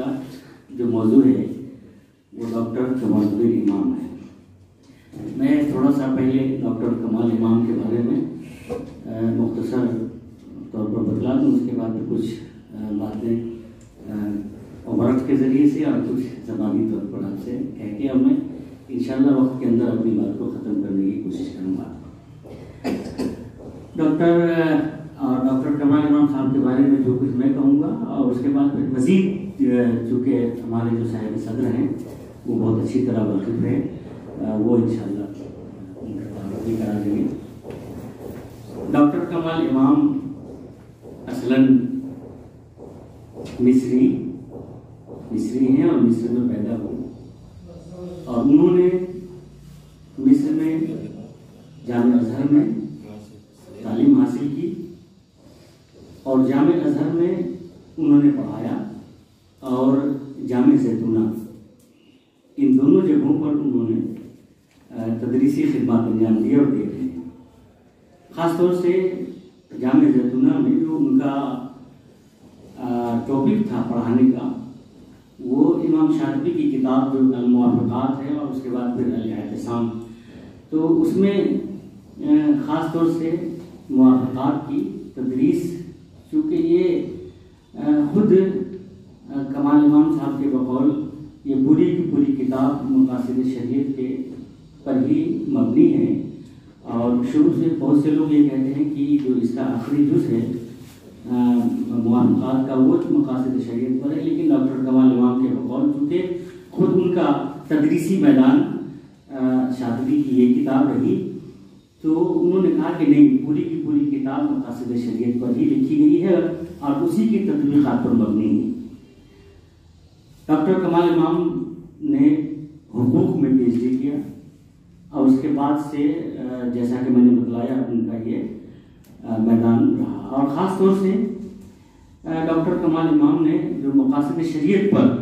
کا جو موضوع ہے وہ ڈاکٹر کمال الدین امام ہے۔ میں تھوڑا سا پہلے ڈاکٹر کمال امام کے بارے میں مختصر طور پر بتلا دوں، اس کے بعد کچھ باتیں عبارت کے ذریعے سے اور کچھ زبانی طور پر آپ سے کہہ کے اب میں انشاءاللہ وقت کے اندر اپنی بات کو ختم کرنے کی کوشش کروں گا۔ ڈاکٹر کمال امام صاحب کے بارے میں جو کچھ میں کہوں گا، اور اس کے بعد پھر مزید چونکہ ہمارے جو صاحب صدر ہیں وہ بہت اچھی طرح واقف ہے، وہ انشاءاللہ ان کا تعارف بھی کرا دیں گے۔ ڈاکٹر کمال امام اصلاً مصری ہیں اور مصر میں پیدا ہوئے، اور انہوں نے مصر میں جامع ازہر میں تعلیم حاصل کی، اور جامع ازہر میں انہوں نے پڑھایا، اور جامع زیتونہ ان دونوں جگہوں پر انہوں نے تدریسی خدمات انجام دی اور دے رہے ہیں۔ خاص طور سے جامع زیتونہ میں جو ان کا ٹاپک تھا پڑھانے کا، وہ امام شاطبی کی کتاب جو الموافقات ہے، اور اس کے بعد پھر الاعتصام، تو اس میں خاص طور سے موافقات کی تدریس، چونکہ یہ خود کمال امام صاحب کے بقول یہ پوری کی پوری کتاب مقاصد شریعت کے پر ہی مبنی ہے، اور شروع سے بہت سے لوگ یہ کہتے ہیں کہ جو اس کا آخری جز ہے موافقات کا وہ مقاصد شریعت پر ہے، لیکن ڈاکٹر کمال امام کے بقول چونکہ خود ان کا تدریسی میدان شاطبی کی یہ کتاب رہی، تو انہوں نے کہا کہ نہیں، پوری کی پوری کتاب مقاصد شریعت پر ہی لکھی گئی ہے اور اسی کی تطبیقات پر مبنی ہے۔ ڈاکٹر کمال امام نے حقوق میں پی ایچ ڈی کیا، اور اس کے بعد سے جیسا کہ میں نے بتلایا ان کا یہ میدان رہا، اور خاص طور سے ڈاکٹر کمال امام نے جو مقاصد شریعت پر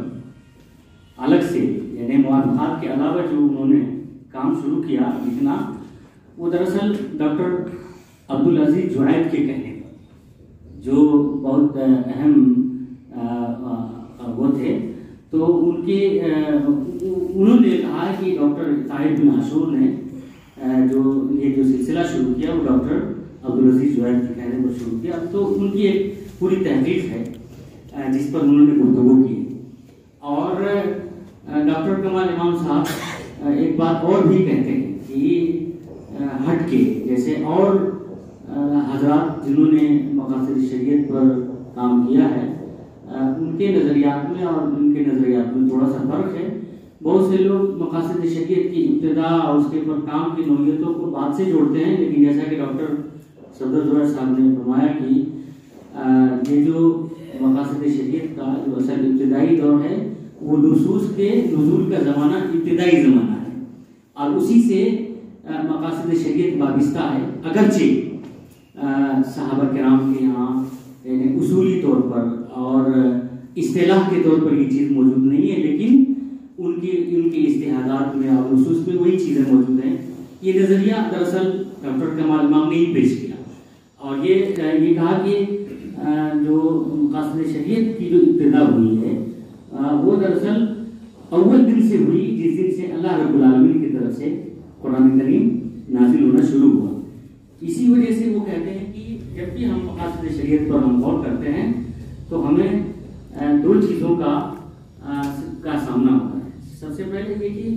الگ سے یعنی موافقات کے علاوہ جو انہوں نے کام شروع کیا لکھنا، وہ دراصل ڈاکٹر عبدالعزیز جوید کے کہنے پر، جو بہت اہم وہ تھے، تو انہوں نے کہا کہ ڈاکٹر طاہر بن عاشور نے جو یہ جو سلسلہ شروع کیا وہ ڈاکٹر عبدالعزیز جوید کے کہنے پر شروع کیا، تو ان کی ایک پوری تحقیق ہے جس پر انہوں نے گفتگو کی۔ اور ڈاکٹر کمال امام صاحب ایک بات اور بھی کہتے ہیں کہ ہٹ کے جیسے اور حضرات جنہوں نے مقاصد شریعت پر کام کیا ہے، ان کے نظریات میں اور ان کے نظریات میں تھوڑا سا فرق ہے۔ بہت سے لوگ مقاصد شریعت کی ابتدا اور اس کے پر کام کی نوعیتوں کو بعد سے جوڑتے ہیں، لیکن جیسا کہ ڈاکٹر صدر زہیر صاحب نے فرمایا کہ یہ جو مقاصد شریعت کا جو اصل ابتدائی دور ہے وہ نصوص کے نزول کا زمانہ ابتدائی زمانہ ہے، اور اسی سے مقاصد شریعت وابستہ ہے، اگرچہ صحابہ کرام کے یہاں یعنی اصولی طور پر اور اصطلاح کے طور پر یہ چیز موجود نہیں ہے، لیکن ان کی اجتہادات میں اور نصوص میں وہی چیزیں موجود ہیں۔ یہ نظریہ دراصل ڈاکٹر کمال امام نے ہی پیش کیا، اور یہ کہا کہ جو مقاصد شریعت کی جو ابتدا ہوئی ہے وہ دراصل اول دن سے ہوئی جس دن سے اللہ رب العالمین کی طرف سے قرآن کریم نازل ہونا شروع ہوا۔ اسی وجہ سے وہ کہتے ہیں کہ جب بھی ہم مقاصد شریعت پر ہم غور کرتے ہیں تو ہمیں دو چیزوں کا سامنا ہوتا ہے۔ سب سے پہلے یہ کہ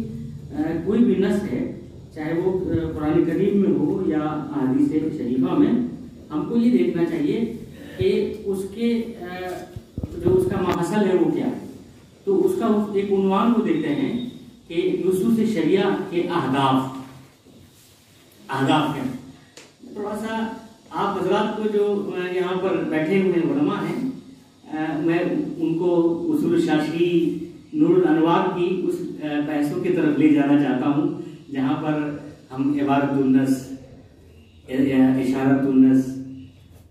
کوئی بھی نص ہے، چاہے وہ قرآن کریم میں ہو یا احادیث شریفہ میں، ہم کو یہ دیکھنا چاہیے کہ اس کے جو اس کا ماحصل ہے وہ کیا ہے۔ تو اس کا ایک عنوان کو دیتے ہیں کہ نصوص شریعہ کے اہداف کیا۔ تھوڑا سا آپ حضرات کو جو یہاں پر بیٹھے ہوئے علماء ہیں، میں ان کو اصول الشاشی نور الانوار کی اس بحثوں کی طرف لے جانا چاہتا ہوں، جہاں پر ہم عبارت النص، اشارت النص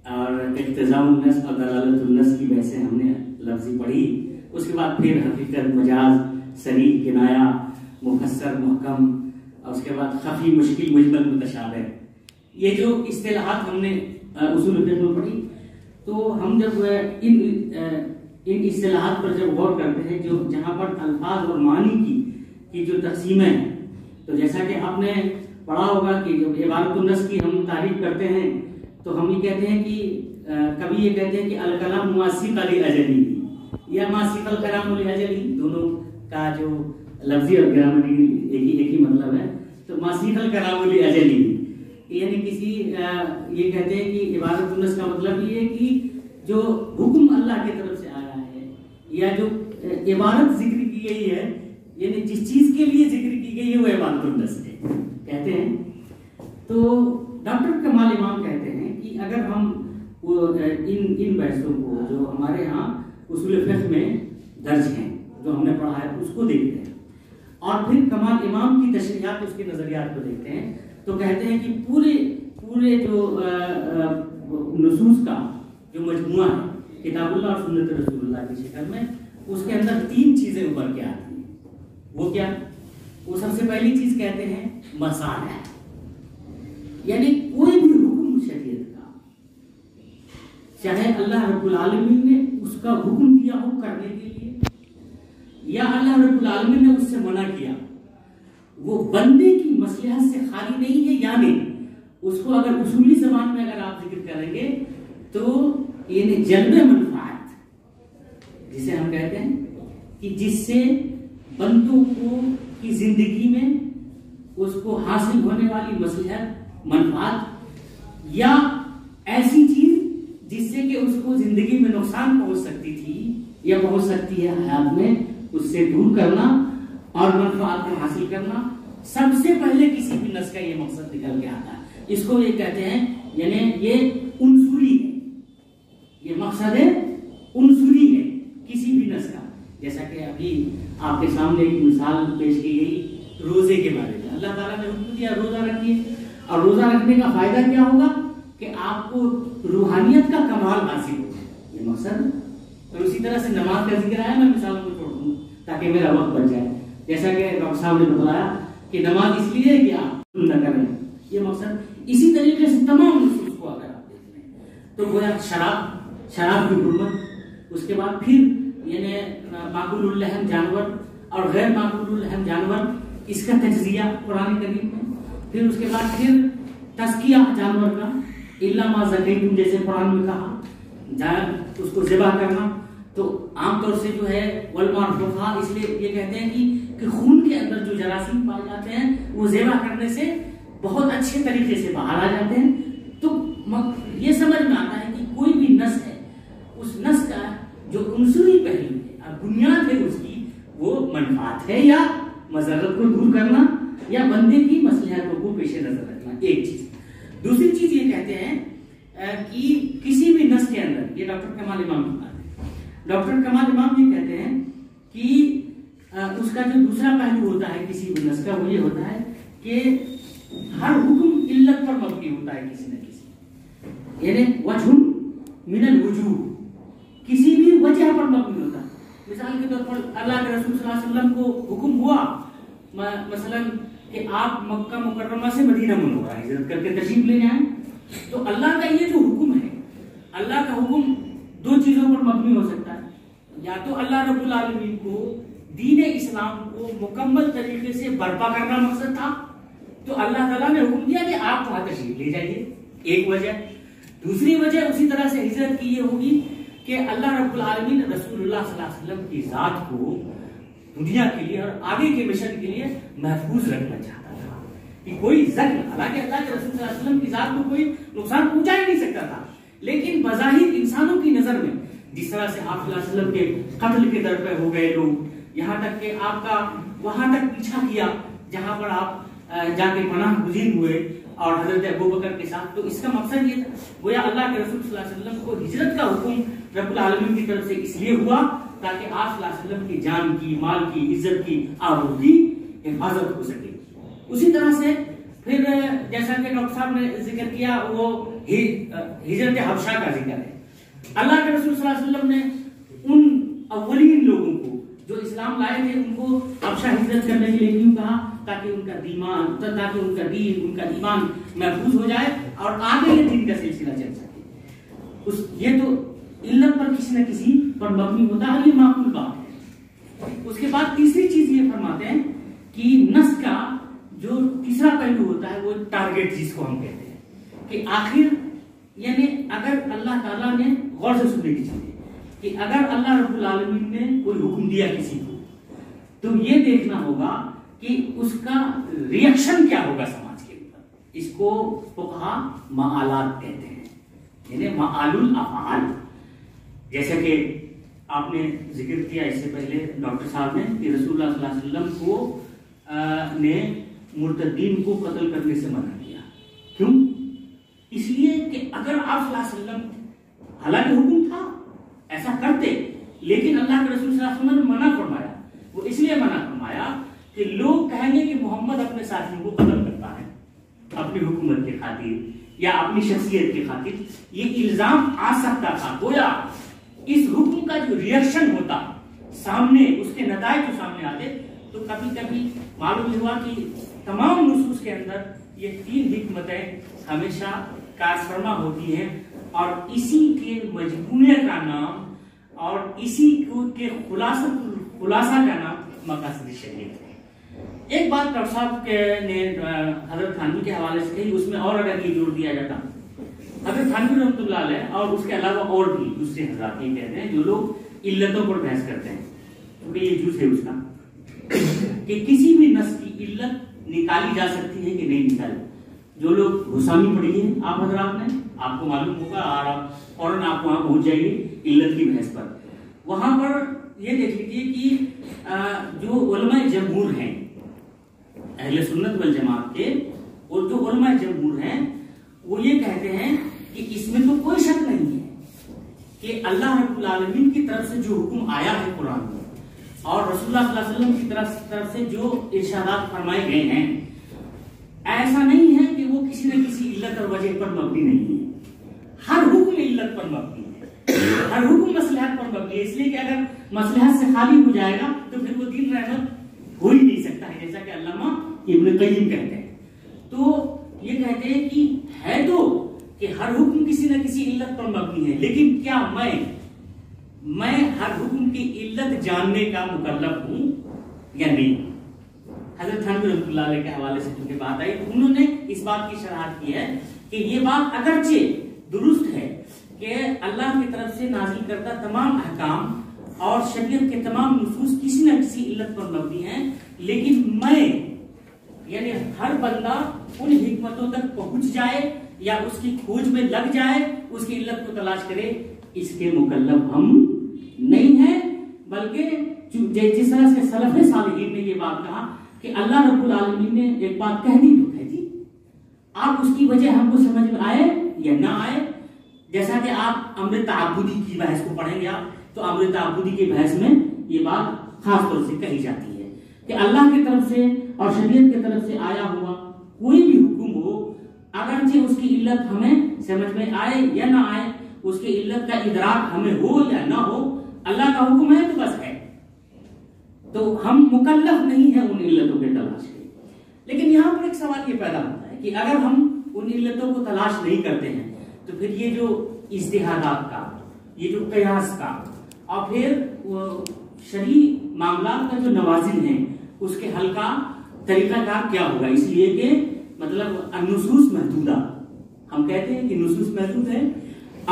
اور اقتضاء النص اور دلالت النص کی بحثیں ہم نے لفظی پڑھی، اس کے بعد پھر حقیقت، مجاز، صریح، کنایہ، مفسر، محکم، اور اس کے بعد خفی، مشکل، مجمل، متشابہ، یہ جو اصطلاحات ہم نے اصول فقہ میں پڑھی، تو ہم جب ان ان اصطلاحات پر جب غور کرتے ہیں جو جہاں پر الفاظ اور معنی کی جو تقسیمیں ہیں، تو جیسا کہ آپ نے پڑھا ہوگا کہ جب عبارت النص کی ہم تعریف کرتے ہیں تو ہم یہ کہتے ہیں کہ کبھی یہ کہتے ہیں کہ الکلام موثق لاجلی یا موثق الکلام لاجلی، دونوں کا جو لفظی اور گرامری ایک ہی مطلب ہے. تو موثق الکلام لاجلی یعنی کسی یہ کہتے ہیں کہ عبارت النص کا مطلب یہ ہے کہ جو حکم اللہ کی طرف سے آیا ہے یا جو عبارت ذکر کی گئی ہے، یعنی جس چیز کے لیے ذکر کی گئی ہے وہ عبارت النص ہے کہتے ہیں. تو ڈاکٹر کمال امام کہتے ہیں کہ اگر ہم ان بحثوں کو جو ہمارے ہاں اصول فقہ میں درج ہیں، جو ہم نے پڑھا ہے، اس کو دیکھتے ہیں اور پھر کمال امام کی تشریحات، اس کے نظریات کو دیکھتے ہیں، تو کہتے ہیں کہ پورے جو نصوص کا جو مجموعہ ہے کتاب اللہ اور سنت رسول اللہ کی شکل میں، اس کے اندر 3 چیزیں ابھر کے آتی ہیں. وہ کیا؟ وہ سب سے پہلی چیز کہتے ہیں مصالح، یعنی کوئی بھی حکم شریعت کا، چاہے اللہ رب العالمین نے اس کا حکم دیا ہو کرنے کے لیے یا اللہ رب العالمین نے اس سے منع کیا، وہ بندے کی مصلحت سے خالی نہیں ہے. یعنی اس کو اگر اصولی زبان میں اگر آپ ذکر کریں گے تو یعنی جلب منفعت جسے ہم کہتے ہیں کہ جس سے بندوں کو کی زندگی میں اس کو حاصل ہونے والی مصلحت، منفعت، یا ایسی چیز جس سے کہ اس کو زندگی میں نقصان پہنچ سکتی تھی یا پہنچ سکتی ہے حیات میں، اس سے دور کرنا اور منفعت کو حاصل کرنا. سب سے پہلے کسی بھی نص کا یہ مقصد نکل کے آتا ہے. اس کو یہ کہتے ہیں یعنی یہ عنصری ہے، یہ مقصد ہے عنصری ہے کسی بھی نص کا. جیسا کہ ابھی آپ کے سامنے ایک مثال پیش کی گئی روزے کے بارے میں. اللہ تعالیٰ نے حکم دیا روزہ رکھیے، اور روزہ رکھنے کا فائدہ کیا ہوگا کہ آپ کو روحانیت کا کمال حاصل ہوگا، یہ مقصد. اور اسی طرح سے نماز کا ذکر آیا، میں مثالوں کو چھوڑ دوں تاکہ میرا وقت بچ جائے. جیسا کہ ڈاکٹر صاحب نے بتایا کہ نماز اس لیے کہ آپ نہ کریں، یہ مقصد. اسی طریقے سے تمام نصوص کو اگر آپ دیکھ لیں تو گویا شراب کی حرمت، اس کے بعد پھر یعنی معقول اللحم جانور اور غیر معقول اللحم جانور، اس کا تجزیہ قرآن کریم میں. پھر اس کے بعد پھر تزکیہ جانور کا، الا ما ذکیتم جیسے قرآن میں کہا، اس کو ذبح کرنا. تو عام طور سے جو ہے والمعروفہ اس لیے یہ کہتے ہیں کہ خون کے اندر جو جراثیم پائے جاتے ہیں وہ ذبح کرنے سے بہت اچھے طریقے سے باہر آ جاتے ہیں. تو یہ سمجھ میں آتا ہے کہ کوئی بھی نص ہے، اس نص کا جو عنصری پہلو ہے، بنیاد ہے اس کی، وہ منفعت ہے یا مضرت کو دور کرنا یا بندے کی مصلحتوں کو پیش نظر رکھنا، ایک چیز. دوسری چیز یہ کہتے ہیں کہ کسی بھی نص کے اندر، یہ ڈاکٹر کمال امام کی بات ہے، ڈاکٹر کمال امام یہ کہتے ہیں کہ اس کا جو دوسرا پہلو ہوتا ہے کسی بھی نص کا، وہ یہ ہوتا ہے کہ ہر حکم علت پر مبنی ہوتا ہے کسی نہ کسی، یعنی وجہ من الوجوہ، کسی بھی وجہ پر مبنی ہوتا ہے. مثال کے طور پر اللہ کے رسول صلی اللہ علیہ وسلم کو حکم ہوا مثلا کہ آپ مکہ مکرمہ سے مدینہ منورہ ہجرت کر کے تشریف لے جائیں، تو اللہ کا یہ جو حکم ہے، اللہ کا حکم 2 چیزوں پر مبنی ہو سکتا ہے. یا تو اللہ رب العالمین کو دین اسلام کو مکمل طریقے سے برپا کرنا مقصد تھا، تو اللہ تعالیٰ نے حکم دیا کہ آپ وہاں تشریف لے جائیے، ایک وجہ. دوسری وجہ اسی طرح سے ہجرت کی یہ ہوگی کہ اللہ رب العالمین رسول اللہ صلی اللہ علیہ وسلم کی ذات کو دنیا کے لیے اور آگے کے مشن کے لیے محفوظ رکھنا چاہتا تھا کہ کوئی زخم، حالانکہ اللہ کے رسول صلی اللہ علیہ وسلم کی ذات کو کوئی نقصان پہنچا ہی نہیں سکتا تھا، لیکن بظاہر انسانوں کی نظر میں جس طرح سے آپ صلی اللہ علیہ وسلم کے قتل کے در پہ ہو گئے لوگ، یہاں تک کہ آپ کا وہاں تک پیچھا کیا جہاں پر آپ جا کے پناہ گزین ہوئے اور حضرت ابوبکر کے ساتھ، تو اس کا مقصد یہ تھا گویا اللہ کے رسول صلی اللہ علیہ وسلم کو ہجرت کا حکم رب العالمین کی طرف سے اس لیے ہوا تاکہ آپ صلی اللہ علیہ وسلم کی جان کی، مال کی، عزت کی، آبرو کی حفاظت ہو سکے. اسی طرح سے پھر جیسا کہ ڈاکٹر صاحب نے ذکر کیا وہ ہجرت حبشہ کا ذکر ہے. اللہ کے رسول صلی اللہ علیہ وسلم نے ان اولین لوگوں کو جو اسلام لائے تھے ان کو حبشہ ہجرت کرنے کے لیے کیوں کہا؟ تاکہ ان کا دین، ان کا ایمان محفوظ ہو جائے اور آگے یہ دین کا سلسلہ چل سکے. یہ تو علت پر کسی نہ کسی پر مبنی ہوتا ہے، یہ معقول بات ہے۔ اس کے بعد تیسری چیز یہ فرماتے ہیں کہ نص کا جو تیسرا پہلو ہوتا ہے وہ ٹارگٹ جس کو ہم کہتے ہیں کہ آخر یعنی اگر اللہ تعالیٰ نے غور سے سننے کی چیز ہے کہ اگر اللہ رب العالمین نے کوئی حکم دیا کسی کو تو یہ دیکھنا ہوگا کہ اس کا ریئیکشن کیا ہوگا سماج کے اوپر۔ اس کو فقہا معالات کہتے ہیں، یعنی معال الافعال۔ جیسا کہ آپ نے ذکر کیا اس سے پہلے ڈاکٹر صاحب نے کہ رسول اللہ صلی اللہ علیہ وسلم کو نے مرتدین کو قتل کرنے سے منع کیا۔ کیوں؟ اس لیے کہ اگر آپ صلی اللہ علیہ وسلم، حالانکہ حکم تھا ایسا کرتے، لیکن اللہ کے رسول صلی اللہ علیہ وسلم نے منع فرمایا۔ وہ اس لیے منع فرمایا کہ لوگ کہیں گے کہ محمد اپنے ساتھیوں کو قتل کرتا ہے اپنی حکومت کی خاطر یا اپنی شخصیت کی خاطر، یہ الزام آ سکتا تھا۔ گویا اس حکم کا جو ریئیکشن ہوتا سامنے، اس کے نتائج جو سامنے آتے، تو کبھی کبھی معلوم ہوا کہ تمام نصوص کے اندر یہ تین حکمتیں ہمیشہ کار فرما ہوتی ہیں، اور اسی کے مجموعے کا نام اور اسی کے خلاصہ کا نام مقاصد شریعت ہے۔ ایک بات ڈاکٹر صاحب نے حضرت تھانوی کے حوالے سے کہی، اس میں اور اگر یہ جوڑ دیا جاتا، حضرت تھانوی رحمۃ اللہ علیہ اور اس کے علاوہ اور بھی دوسرے حضرات یہ کہتے ہیں جو لوگ علتوں پر بحث کرتے ہیں، کیونکہ یہ جز ہے اس کا کہ کسی بھی نص کی علت نکالی جا سکتی ہے کہ نہیں نکالی۔ جو لوگ حسامی پڑھی ہیں آپ حضرات نے، آپ کو معلوم ہوگا، اور آپ فوراً آپ وہاں پہنچ جائیے علت کی بحث پر۔ وہاں پر یہ دیکھ لیجیے کہ جو علماء جمہور ہیں اہل سنت والجماعت کے، اور جو علماء جمہور ہیں وہ یہ کہتے ہیں کہ اس میں تو کوئی شک نہیں ہے کہ اللہ رب العالمین کی طرف سے جو حکم آیا ہے قرآن میں اور رسول اللہ صلی اللہ علیہ وسلم کی طرف سے جو ارشادات فرمائے گئے ہیں، ایسا نہیں ہے کہ وہ کسی نہ کسی علت اور وجہ پر مبنی نہیں ہے۔ ہر حکم علت پر مبنی ہے، ہر حکم مصلحت پر مبنی ہے، اس لیے کہ اگر مصلحت سے خالی ہو جائے گا تو پھر وہ دین رحمت ہو ہی نہیں سکتا ہے، جیسا کہ علامہ ابن قیم کہتے ہیں۔ تو یہ کہتے ہیں کہ ہے تو کہ ہر حکم کسی نہ کسی علت پر مبنی ہے، لیکن کیا میں ہر حکم کی علت جاننے کا مکلف ہوں یا نہیں؟ حضرت تھانوی رحمۃ اللہ علیہ کے حوالے سے چونکہ بات آئی تو انہوں نے اس بات کی شرح کی ہے کہ یہ بات اگرچہ درست ہے کہ اللہ کی طرف سے نازل کردہ تمام احکام اور شریعت کے تمام نصوص کسی نہ کسی علت پر مبنی ہیں، لیکن یعنی ہر بندہ ان حکمتوں تک پہنچ جائے یا اس کی کھوج میں لگ جائے، اس کی علت کو تلاش کرے، اس کے مکلف ہم نہیں ہیں۔ بلکہ جس طرح سے سلف صالحین نے یہ بات کہا کہ اللہ رب العالمین نے ایک بات کہہ دی تو کہہ دی، آپ اس کی وجہ ہم کو سمجھ میں آئے یا نہ آئے، جیسا کہ آپ امر تعبدی کی بحث کو پڑھیں گے تو امر تعبدی کی بحث میں یہ بات خاص طور سے کہی جاتی ہے کہ اللہ کی طرف سے اور شریعت کی طرف سے آیا ہوا کوئی بھی حکم ہو، اگرچہ اس کی علت ہمیں سمجھ میں آئے یا نہ آئے، اس کی علت کا ادراک ہمیں ہو یا نہ ہو، اللہ کا حکم ہے تو بس ہے، تو ہم مکلف نہیں ہیں ان علتوں کے تلاش کے۔ لیکن یہاں پر ایک سوال یہ پیدا ہوتا ہے کہ اگر ہم ان علتوں کو تلاش نہیں کرتے ہیں تو پھر یہ جو اجتہادات کا، یہ جو قیاس کا اور پھر شرعی معاملات کا جو نوازل ہیں اس کے حل کا طریقہ کار کیا ہوگا؟ اس لیے کہ مطلب النصوص محدودہ، ہم کہتے ہیں کہ نصوص محدود ہے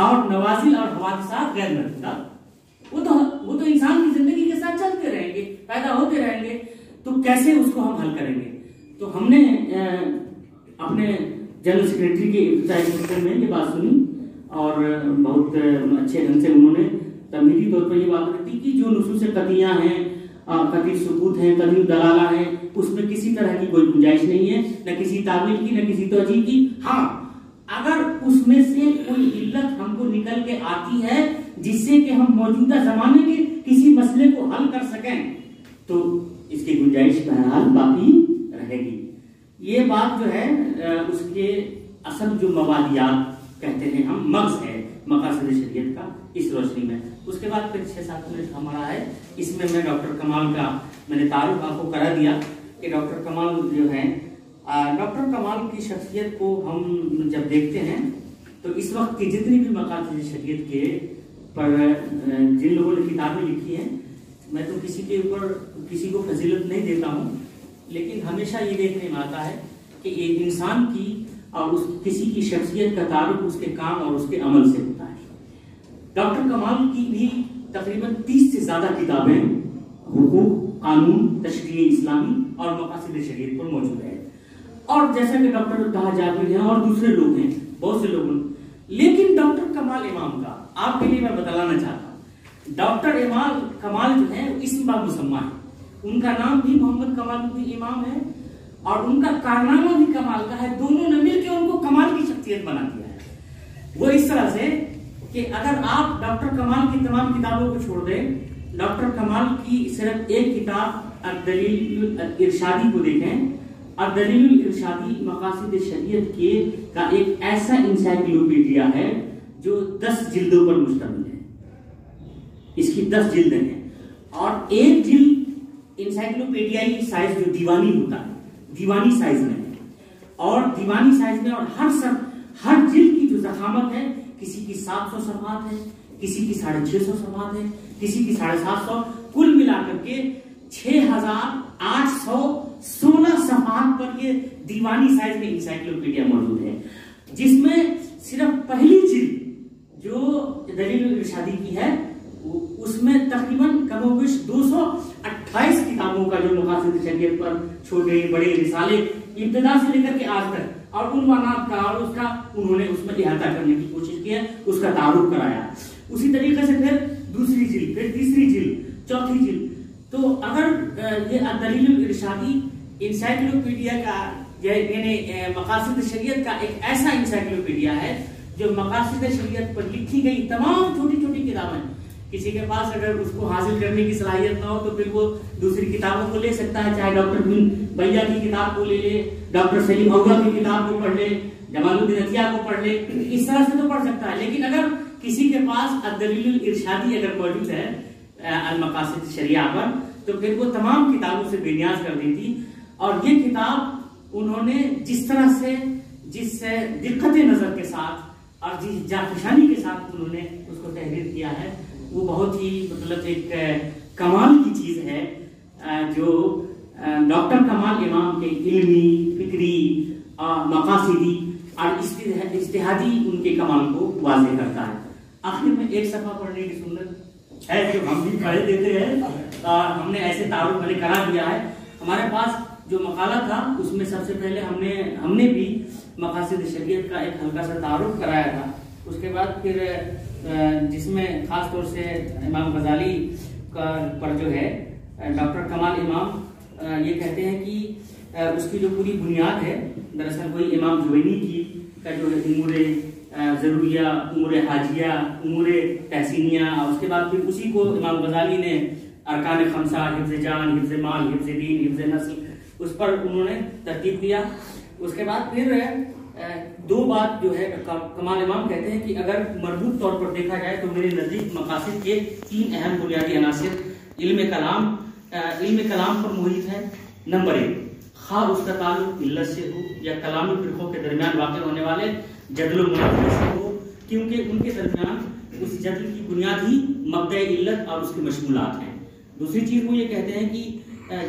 اور نوازل اور حوادثات غیر محدودہ، وہ تو انسان کی زندگی کے ساتھ چلتے رہیں گے، پیدا ہوتے رہیں گے، تو کیسے اس کو ہم حل کریں گے؟ تو ہم نے اپنے جنرل سیکریٹری کے ابتدائی سیشن میں یہ بات سنی اور بہت اچھے ڈھنگ سے انہوں نے تمہیدی طور پر یہ بات رکھی کہ جو نصوص قطعیہ ہیں، قطعی ثبوت ہیں، قطعی دلالہ ہیں، اس میں کسی طرح کی کوئی گنجائش نہیں ہے، نہ کسی تعویل کی نہ کسی توجیہ کی۔ ہاں اگر اس میں سے کوئی علت ہم کو نکل کے آتی ہے جس سے کہ ہم موجودہ زمانے کے کسی مسئلے کو حل کر سکیں تو اس کی گنجائش بہرحال باقی رہے گی۔ یہ بات جو ہے اس کے اصل جو موادیات کہتے ہیں ہم، مغز ہے مقاصد شریعت کا، اس روشنی میں۔ اس کے بعد پھر 6-7 منٹ ہمارا ہے، اس میں ڈاکٹر کمال کا میں نے تعارف آپ کو کرا دیا کہ ڈاکٹر کمال جو ہے، ڈاکٹر کمال کی شخصیت کو ہم جب دیکھتے ہیں تو اس وقت کی جتنی بھی مقاصد شریعت کے پر جن لوگوں نے کتابیں لکھی ہیں، میں تو کسی کے اوپر کسی کو فضیلت نہیں دیتا ہوں، لیکن ہمیشہ یہ دیکھنے میں آتا ہے کہ ایک انسان کی اور کسی کی شخصیت کا تعلق اس کے کام اور اس کے عمل سے ہوتا ہے۔ ڈاکٹر کمال کی بھی تقریباً 30 سے زیادہ کتابیں حقوق، قانون، تشریع اسلامی اور مقاصد شریعت پر موجود ہے، اور جیسا کہ ڈاکٹر طاہا جابر ہیں اور دوسرے لوگ ہیں، بہت سے لوگ ہیں، لیکن ڈاکٹر کمال امام کا آپ کے لیے میں بتلانا چاہتا ہوں، ڈاکٹر کمال جو ہے اسم با مسمى ہے، ان کا نام بھی محمد کمال الدین امام ہے اور ان کا کارنامہ بھی کمال کا ہے، دونوں نے مل کے ان کو کمال کی شخصیت بنا دیا ہے۔ وہ اس طرح سے کہ اگر آپ ڈاکٹر کمال کی تمام کتابوں کو چھوڑ دیں، ڈاکٹر کمال کی صرف ایک کتاب الدلیل الارشادی کو دیکھیں، الدلیل الارشادی مقاصد شریعت کا ایک ایسا انسائکلوپیڈیا ہے جو 10 جلدوں پر مشتمل ہے، اس کی 10 جلدیں ہیں، اور ایک جلد انسائکلوپیڈیائی سائز جو دیوانی ہوتا ہے، دیوانی سائز میں ہے، اور دیوانی سائز میں اور ہر جلد کی جو ضخامت ہے، کسی کی 700 صفحات ہے، کسی کی 650 صفحات ہے، کسی کی 750، کل ملا کر کے 6816 صفحات پر یہ دیوانی سائز میں انسائکلوپیڈیا موجود ہے، جس میں صرف پہلی جلد جو دلیل الارشادی کی ہے اس میں تقریباً کم و بیش 228 کتابوں کا جو مقاصد شریعت پر چھوٹے بڑے رسالے ابتدا سے لے کر کے آج تک اور عنوانات کا اور اس کا انہوں نے اس میں احاطہ کرنے کی کوشش کی ہے، اس کا تعارف کرایا۔ اسی طریقے سے پھر دوسری جلد، پھر تیسری جلد، چوتھی جلد، تو اگر یہ الدلیل الارشادی انسائکلوپیڈیا کا یعنی مقاصد شریعت کا ایک ایسا انسائکلوپیڈیا ہے جو مقاصد شریعت پر لکھی گئی تمام چھوٹی چھوٹی کتابیں، کسی کے پاس اگر اس کو حاصل کرنے کی صلاحیت نہ ہو تو پھر وہ دوسری کتابوں کو لے سکتا ہے، چاہے ڈاکٹر بن بھیا کی کتاب کو لے لے، ڈاکٹر سلیم اوغا کی کتاب کو پڑھ لے، جمال الدین عطیہ کو پڑھ لے، اس طرح سے تو پڑھ سکتا ہے، لیکن اگر کسی کے پاس الدلیل الارشادی اگر موجود ہے المقاصد شریعہ پر تو پھر وہ تمام کتابوں سے بے نیاز کر دیتی، اور یہ کتاب انہوں نے جس طرح سے جس دقت نظر کے ساتھ اور جس جافشانی کے ساتھ انہوں نے اس کو تحریر کیا ہے وہ بہت ہی مطلب ایک کمال کی چیز ہے، جو ڈاکٹر کمال امام کے علمی، فکری، مقاصدی اور اجتہادی ان کے کمال کو واضح کرتا ہے۔ آخر میں ایک صفحہ پڑھنے کی سنت ہے جو ہم بھی پڑھ دیتے ہیں، ہم نے ایسے تعارف میں نے کرا دیا ہے۔ ہمارے پاس جو مقالہ تھا اس میں سب سے پہلے ہم نے بھی مقاصد شریعت کا ایک ہلکا سا تعارف کرایا تھا، اس کے بعد پھر جس میں خاص طور سے امام غزالی پر جو ہے ڈاکٹر کمال امام یہ کہتے ہیں کہ اس کی جو پوری بنیاد ہے دراصل وہی امام جوینی کی کا جو ہے امور ضروریہ، امور حاجیہ، امور تحسینیہ، اور اس کے بعد پھر اسی کو امام غزالی نے ارکان خمسہ، حفظ جان، حفظ مال، حفظ دین، حفظ نسل، اس پر انہوں نے ترتیب دیا۔ اس کے بعد پھر دو بات جو ہے کمال امام کہتے ہیں کہ اگر مربوط طور پر دیکھا جائے تو میرے نزدیک مقاصد کے 3 اہم بنیادی عناصر علم کلام پر محیط ہے۔ نمبر 1، خواہ اس کا تعلق علت سے ہو یا کلامی فرقوں کے درمیان واقع ہونے والے جدل و مناظرے سے ہو، کیونکہ ان کے درمیان اس جدل کی بنیاد ہی مبدأ علت اور اس کے مشمولات ہیں۔ دوسری چیز وہ یہ کہتے ہیں کہ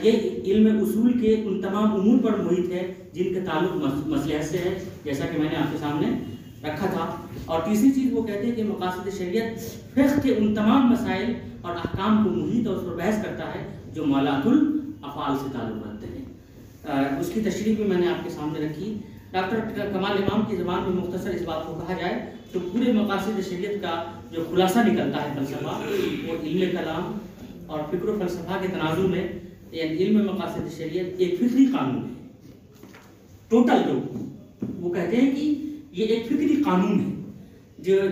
یہ علم اصول کے ان تمام امور پر محیط ہے جن کا تعلق مصلحت سے ہے، جیسا کہ میں نے آپ کے سامنے رکھا تھا۔ اور تیسری چیز وہ کہتے ہیں کہ مقاصد شریعت فقہ کے ان تمام مسائل اور احکام کو محیط اور اس پر بحث کرتا ہے جو مولات الافعال سے تعلق رکھتے ہیں۔ اس کی تشریح بھی میں نے آپ کے سامنے رکھی۔ ڈاکٹر کمال امام کی زبان میں مختصر اس بات کو کہا جائے تو پورے مقاصد شریعت کا جو خلاصہ نکلتا ہے فلسفہ، وہ علم کلام اور فکر و فلسفہ کے تناظر میں علم مقاصد شریعت ایک فکری قانون ہے، ٹوٹل جو وہ کہتے ہیں کہ یہ ایک فکری قانون ہے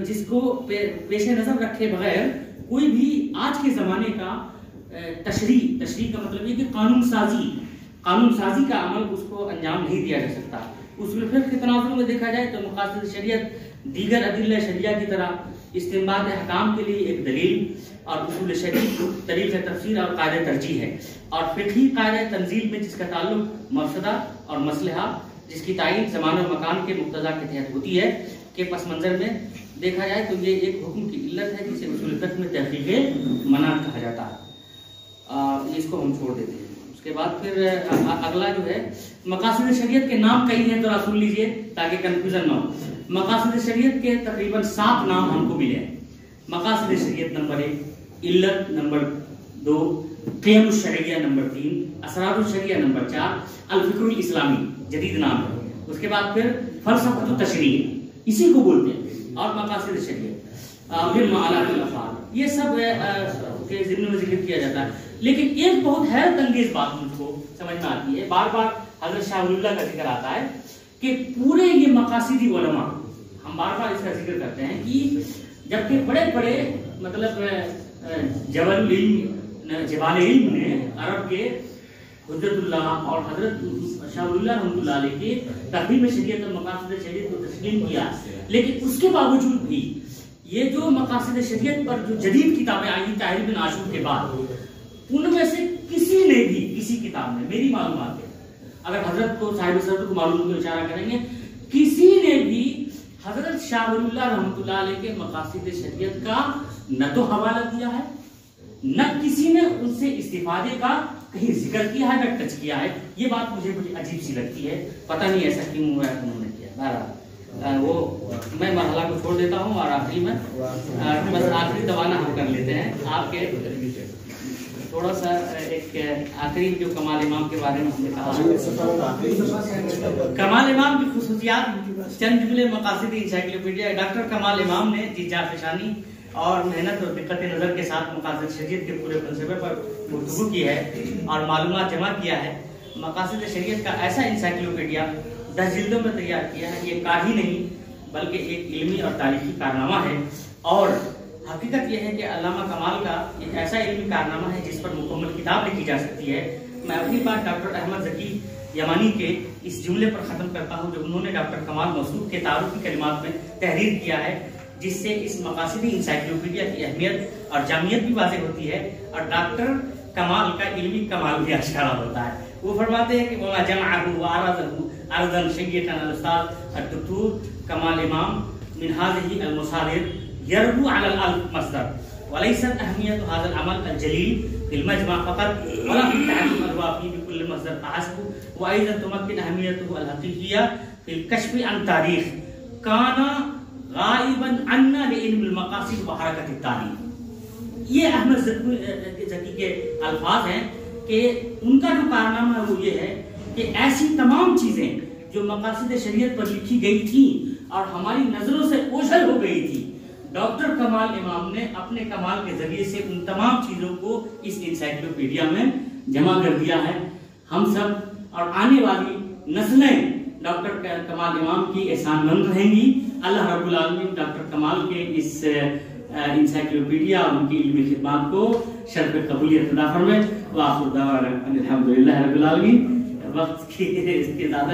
جس کو پیش نظر رکھے بغیر کوئی بھی آج کے زمانے کا تشریح کا مطلب یہ کہ قانون سازی کا عمل اس کو انجام نہیں دیا جا سکتا۔ اصول فقہ کے تناظر میں دیکھا جائے تو مقاصد شریعت دیگر ادلہ شریعہ کی طرح استنباط احکام کے لیے ایک دلیل اور اصول شریعت طریق تفسیر اور قاعدہ ترجیح ہے، اور فقہی قاعدہ تنزیل میں جس کا تعلق مفسدہ اور مصلحہ جس کی تعین زمان و مکان کے مقتضا کے تحت ہوتی ہے کے پس منظر میں دیکھا جائے تو یہ ایک حکم کی علت ہے جسے اصول فقہ میں تحقیق مناط کہا جاتا ہے، اس کو ہم چھوڑ دیتے ہیں۔ اس کے بعد پھر اگلا جو ہے مقاصد شریعت کے نام کئی ہیں، تو سن لیجئے تاکہ کنفیوژن نہ ہو۔ مقاصد شریعت کے تقریباً 7 نام ہم کو ملے ہیں۔ مقاصد شریعت نمبر 1، علت نمبر 2، قیم الشریعہ نمبر 3، اسرار الشریعہ نمبر 4، الفکر الاسلامی جدید نام ہے۔ اس کے بعد پھر فلسفۃ التشریع، اسی کو بولتے ہیں، اور مقاصد شریعت، پھر معالات الافعال، یہ سب کے ضمن میں ذکر کیا جاتا ہے۔ لیکن ایک بہت حیرت انگیز بات مجھ کو سمجھ میں آتی ہے، بار بار حضرت شاہ ولی اللہ کا ذکر آتا ہے کہ پورے یہ مقاصدی علماء، ہم بار بار اس کا ذکر کرتے ہیں کہ جبکہ بڑے بڑے مطلب جبال علم نے عرب کے حجت اللہ اور حضرت شاہ ولی اللہ رحمۃ اللہ علیہ کے تقریب شریعت اور مقاصد شریعت کو تسلیم کیا، لیکن اس کے باوجود بھی یہ جو مقاصد شریعت پر جو جدید کتابیں آئی طاہر بن عاشور کے بعد، ان میں سے کسی نے بھی کسی کتاب میں، میری معلومات ہے، اگر حضرت کو صاحب صدر کو معلوم کو اشارہ کریں گے، کسی نے بھی حضرت شاہ ولی اللہ رحمۃ اللہ علیہ کے مقاصد شریعت کا نہ تو حوالہ دیا ہے، نہ کسی نے ان سے استفادے کا کہیں ذکر کیا ہے، نہ ٹچ کیا ہے۔ یہ بات مجھے بڑی عجیب سی لگتی ہے، پتہ نہیں ایسا کیوں ہوا ہے انہوں نے کیا۔ بہرحال وہ میں مرحلہ کو چھوڑ دیتا ہوں، اور آخری میں بس آخری دوانا ہم کر لیتے ہیں آپ کے تھوڑا سا ایک آخری جو کمال امام کے بارے میں ہم نے کہا، کمال امام کی خصوصیات چند جملے مقاصد انسائکلوپیڈیا۔ ڈاکٹر کمال امام نے جی جافشانی اور محنت اور دقت نظر کے ساتھ مقاصد شریعت کے پورے فلسفے پر گفتگو کی ہے اور معلومات جمع کیا ہے۔ مقاصد شریعت کا ایسا انسائکلوپیڈیا 10 جلدوں میں تیار کیا ہے، یہ کاہی نہیں بلکہ ایک علمی اور تاریخی کارنامہ ہے، اور حقیقت یہ ہے کہ علامہ کمال کا ایک ایسا علمی کارنامہ ہے جس پر مکمل کتاب لکھی جا سکتی ہے۔ میں اپنی بات ڈاکٹر احمد ذکی یمانی کے اس جملے پر ختم کرتا ہوں جو انہوں نے ڈاکٹر کمال موصوف کے تعارفی کلمات میں تحریر کیا ہے، جس سے اس مقاصدی انسائکلوپیڈیا کی اہمیت اور جامعیت بھی واضح ہوتی ہے، اور ڈاکٹر کمال کا علمی کمال بھی اشکارا ہوتا ہے۔ وہ فرماتے ہیں کہ وَمَا جَمْعَهُ وَعَرَضَهُ عَرْضًا شَيِّئًا الْأُسْتَاذ الدکتور کمال امام من هذه المصادر يربو على الألف مصدر، وليست أهمية هذا العمل الجليل في المجمع فقط ولا في التعليم الوافي بكل مصدر فحسب، وأيضا تمكن أهميته الحقيقية في الكشف عن تاريخ كان غائبا عنا لعلم المقاصد وحركة التاريخ۔ یہ احمد ذکی کے الفاظ ہیں کہ ان کا جو کارنامہ ہے وہ یہ ہے کہ ایسی تمام چیزیں جو مقاصد شریعت پر لکھی گئی تھیں اور ہماری نظروں سے اوجھل ہو گئی تھی، ڈاکٹر کمال امام نے اپنے کمال کے ذریعے سے ان تمام چیزوں کو اس انسائکلوپیڈیا میں جمع کر دیا ہے۔ ہم سب اور آنے والی نسلیں ڈاکٹر کمال امام کی احسان مند رہیں گی۔ اللہ رب العالمین ڈاکٹر کمال کے اس انسائکلوپیڈیا اور ان کی علمی خدمات کو شرف قبولیت عطا فرمائے۔ وآخر دعوانا الحمدللہ رب العالمین۔ وقت کی زیادہ